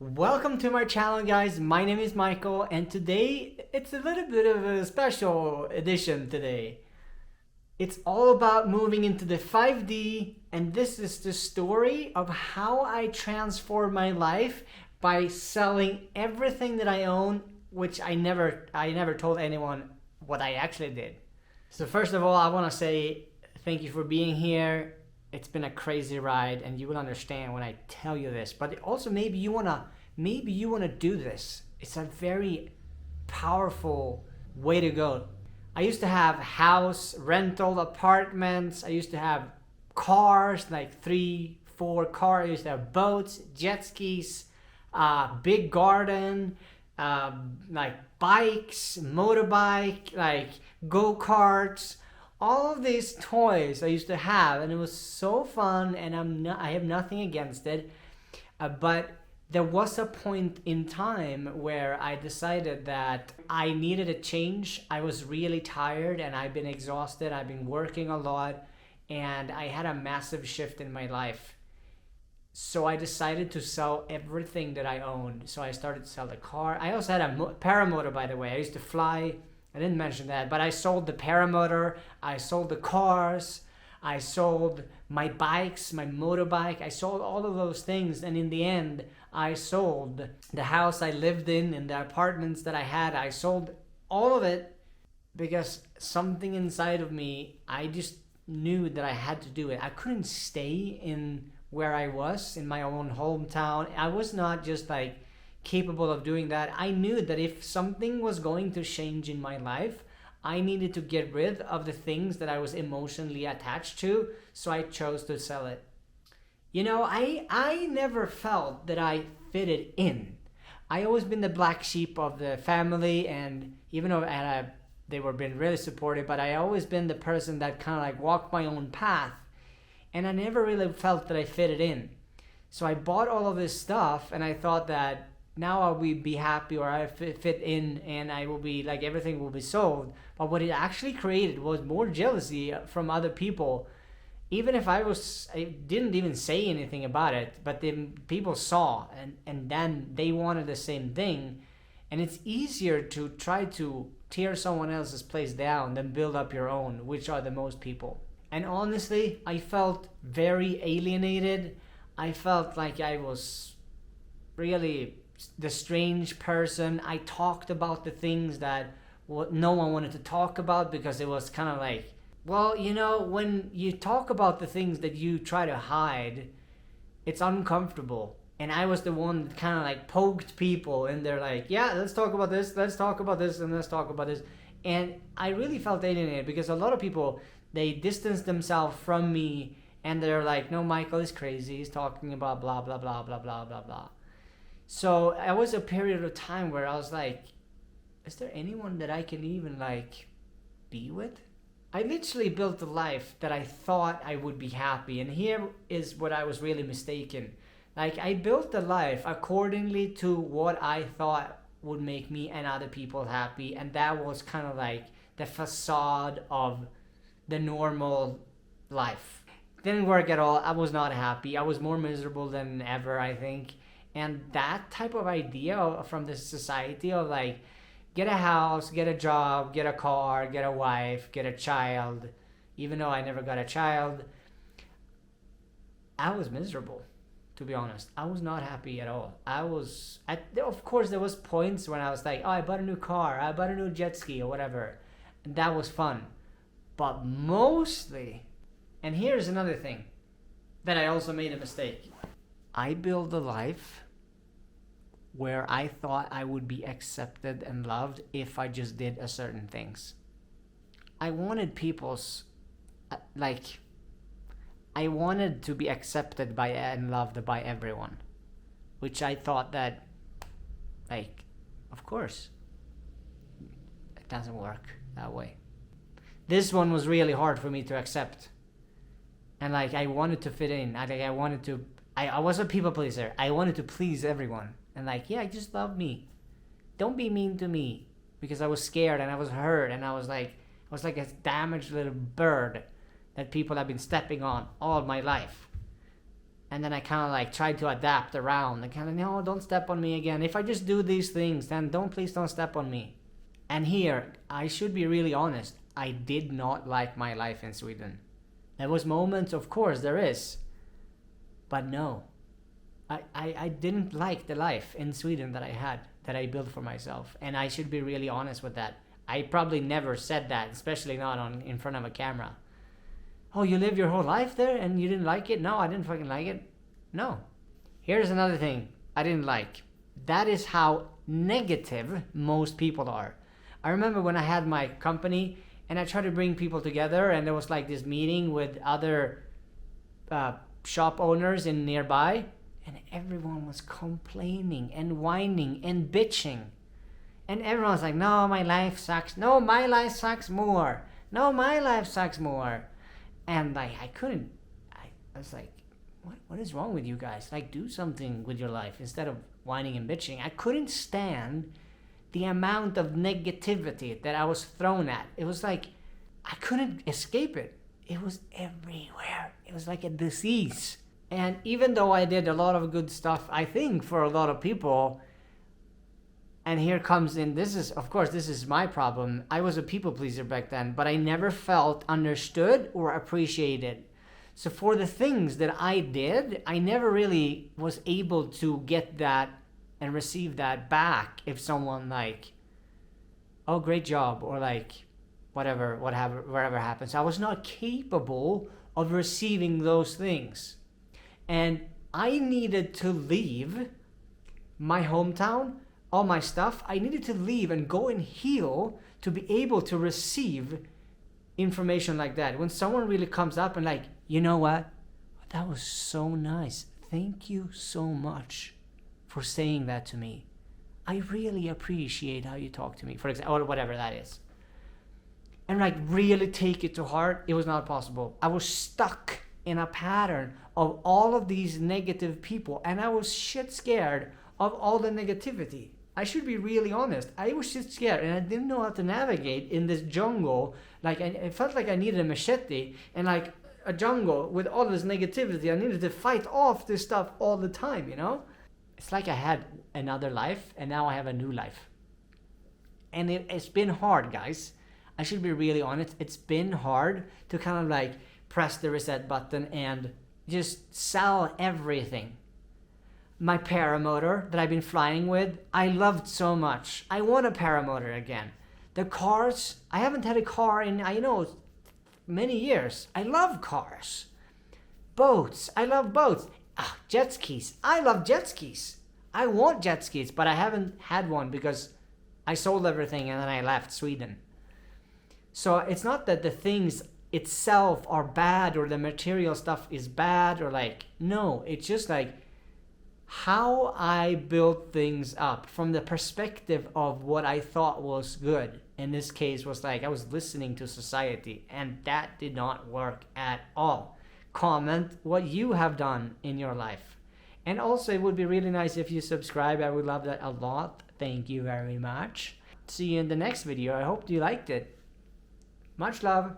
Welcome to my channel, guys. My name is Michael, and today it's a little bit of a special edition today. It's all about moving into the 5D, and this is the story of how I transformed my life by selling everything that I own, which I never told anyone what I actually did. So first of all, I want to say thank you for being here. It's been a crazy ride, and you will understand when I tell you this. But also, maybe you wanna do this. It's a very powerful way to go. I used to have house, rental, apartments. I used to have cars, like 3, 4 cars. I used to have boats, jet skis, big garden, like bikes, motorbike, like go-karts. All of these toys I used to have, and it was so fun, and I have nothing against it, but there was a point in time where I decided that I needed a change. I was really tired and I've been exhausted. I've been working a lot, and I had a massive shift in my life. So I decided to sell everything that I owned. So I started to sell the car. I also had a paramotor, by the way. I used to fly. I didn't mention that, but I sold the paramotor, I sold the cars, I sold my bikes, my motorbike, I sold all of those things, and in the end, I sold the house I lived in and the apartments that I had. I sold all of it because something inside of me, I just knew that I had to do it. I couldn't stay in where I was, in my own hometown. I was not just like capable of doing that. I knew that if something was going to change in my life, I needed to get rid of the things that I was emotionally attached to, so I chose to sell it. You know, I never felt that I fitted in. I always been the black sheep of the family, and even though they were being really supportive, but I always been the person that kind of like walked my own path, and I never really felt that I fitted in. So I bought all of this stuff, and I thought that now I will be happy, or I fit in, and I will be like, everything will be solved. But what it actually created was more jealousy from other people. Even if I didn't even say anything about it, but the people saw, and then they wanted the same thing. And it's easier to try to tear someone else's place down than build up your own, which are the most people. And honestly, I felt very alienated. I felt like I was really the strange person. I talked about the things that no one wanted to talk about, because it was kind of like, well, you know, when you talk about the things that you try to hide, it's uncomfortable. And I was the one that kind of like poked people, and they're like, yeah, let's talk about this, let's talk about this, and let's talk about this. And I really felt alienated, because a lot of people, they distanced themselves from me, and they're like, no, Michael is crazy, he's talking about blah blah blah blah blah blah blah. So it was a period of time where I was like, is there anyone that I can even like be with? I literally built a life that I thought I would be happy, and here is what I was really mistaken. Like, I built a life accordingly to what I thought would make me and other people happy, and that was kind of like the facade of the normal life. Didn't work at all. I was not happy. I was more miserable than ever, I think. And that type of idea from the society of like, get a house, get a job, get a car, get a wife, get a child, even though I never got a child, I was miserable, to be honest. I was not happy at all. Of course, there was points when I was like, oh, I bought a new car, I bought a new jet ski or whatever. And that was fun. But mostly, and here's another thing that I also made a mistake. I built a life where I thought I would be accepted and loved if I just did a certain things. I wanted I wanted to be accepted by and loved by everyone, which I thought that, like, of course, it doesn't work that way. This one was really hard for me to accept. And like, I wanted to fit in. I was a people pleaser. I wanted to please everyone. And like, yeah, just love me. Don't be mean to me. Because I was scared and I was hurt, and I was like a damaged little bird that people have been stepping on all my life. And then I kind of like tried to adapt around and kind of, no, don't step on me again. If I just do these things, then please don't step on me. And here, I should be really honest, I did not like my life in Sweden. There was moments, of course there is, but no. I didn't like the life in Sweden that I had, that I built for myself. And I should be really honest with that. I probably never said that, especially not in front of a camera. Oh, you lived your whole life there and you didn't like it? No, I didn't fucking like it. No. Here's another thing I didn't like. That is how negative most people are. I remember when I had my company and I tried to bring people together, and there was like this meeting with other shop owners in nearby, and everyone was complaining and whining and bitching. And everyone's like, no, my life sucks. No, my life sucks more. No, my life sucks more. And like, I was like, what is wrong with you guys? Like, do something with your life instead of whining and bitching. I couldn't stand the amount of negativity that I was thrown at. It was like, I couldn't escape it. It was everywhere. It was like a disease. And even though I did a lot of good stuff, I think, for a lot of people, and here comes in, this is my problem. I was a people pleaser back then, but I never felt understood or appreciated. So for the things that I did, I never really was able to get that and receive that back if someone like, oh, great job, or like, whatever happens. I was not capable of receiving those things. And I needed to leave my hometown, all my stuff. I needed to leave and go and heal to be able to receive information like that. When someone really comes up and like, you know what? That was so nice. Thank you so much for saying that to me. I really appreciate how you talk to me, for example, or whatever that is. And like really take it to heart, it was not possible. I was stuck in a pattern of all of these negative people, and I was shit scared of all the negativity. I should be really honest. I was shit scared, and I didn't know how to navigate in this jungle. Like I felt like I needed a machete, and like a jungle with all this negativity. I needed to fight off this stuff all the time, you know? It's like I had another life, and now I have a new life. And it's been hard, guys. I should be really honest. It's been hard to kind of like press the reset button and just sell everything. My paramotor that I've been flying with, I loved so much. I want a paramotor again. The cars, I haven't had a car in, many years. I love cars. Boats, I love boats. Jet skis, I love jet skis. I want jet skis, but I haven't had one because I sold everything and then I left Sweden. So it's not that the things itself are bad or the material stuff is bad or like, no, it's just like how I built things up from the perspective of what I thought was good. In this case was like I was listening to society, and that did not work at all. Comment what you have done in your life. And also it would be really nice if you subscribe. I would love that a lot. Thank you very much. See you in the next video. I hope you liked it. Much love.